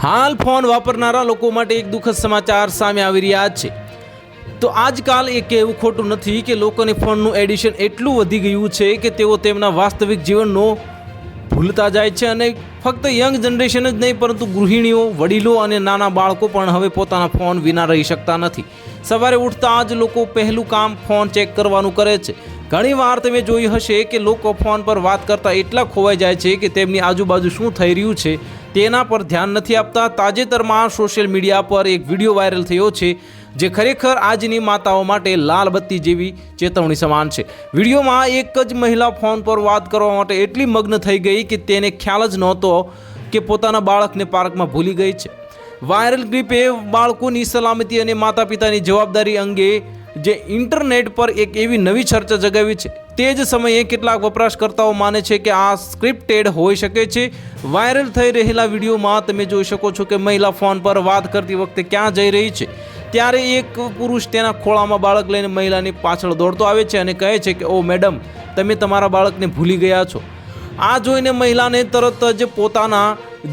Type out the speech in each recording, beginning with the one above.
હાલ ફોન વાપરનારા લોકો માટે એક દુઃખદ સમાચાર સામે આવી રહ્યા છે। તો આજકાલ એ કહેવું ખોટું નથી કે લોકોને ફોનનું એડિશન એટલું વધી ગયું છે કે તેઓ તેમના વાસ્તવિક જીવનનો ભૂલતા જાય છે અને ફક્ત યંગ જનરેશન જ નહીં પરંતુ ગૃહિણીઓ, વડીલો અને નાના બાળકો પણ હવે પોતાના ફોન વિના રહી શકતા નથી। સવારે ઉઠતા જ લોકો પહેલું કામ ફોન ચેક કરવાનું કરે છે। ઘણીવાર તમે જોયું હશે કે લોકો ફોન પર વાત કરતા એટલા ખોવાઈ જાય છે કે તેમની આજુબાજુ શું થઈ રહ્યું છે તેના પર ધ્યાન નથી આપતા। તાજેતરમાં સોશિયલ મીડિયા પર એક વિડીયો વાયરલ થયો છે જે ખરેખર આજની માતાઓ માટે લાલ બત્તી જેવી ચેતવણી સમાન છે। વિડીયોમાં એક જ મહિલા ફોન પર વાત કરવા માટે એટલી મગ્ન થઈ ગઈ કે તેને ખ્યાલ જ નહોતો કે પોતાના બાળકને પાર્કમાં ભૂલી ગઈ છે। વાયરલ ક્લિપે બાળકોની સલામતી અને માતા પિતાની જવાબદારી અંગે જે ઇન્ટરનેટ પર એક એવી નવી ચર્ચા જગાવી છે। તે જ સમયે કેટલાક વપરાશકર્તાઓ માને છે કે આ સ્ક્રિપ્ટેડ હોઈ શકે છે। વાયરલ થઈ રહેલા વિડીયોમાં તમે જોઈ શકો છો કે મહિલા ફોન પર વાત કરતી વખતે ક્યાં જઈ રહી છે ત્યારે એક પુરુષ તેના ખોળામાં બાળક લઈને મહિલાની પાછળ દોડતો આવે છે અને કહે છે કે ઓ મેડમ, તમે તમારા બાળકને ભૂલી ગયા છો। આ જોઈને મહિલાને તરત જ પોતાના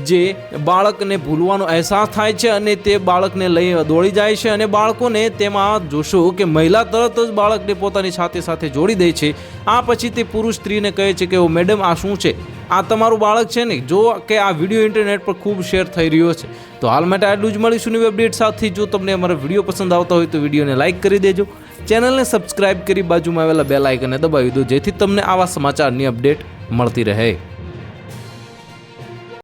જે બાળકને ભૂલવાનો અહેસાસ થાય છે અને તે બાળકને લઈ દોડી જાય છે અને બાળકોને તેમાં જોશો કે મહિલા તરત જ બાળકને પોતાની સાથે જોડી દે છે। આ પછી તે પુરુષ સ્ત્રીને કહે છે કે ઓ મેડમ, આ શું છે? આ તમારું બાળક છે ને? જો કે આ વિડીયો ઇન્ટરનેટ પર ખૂબ શેર થઈ રહ્યો છે। તો હાલ માટે આટલું જ, મળીશું નવી અપડેટ સાથે। જો તમને અમારા વિડીયો પસંદ આવતા હોય તો વિડીયોને લાઇક કરી દેજો, ચેનલને સબસ્ક્રાઇબ કરી બાજુમાં આવેલા બેલ આઇકનને દબાવી દો જેથી તમને આવા સમાચારની અપડેટ મળતી રહે।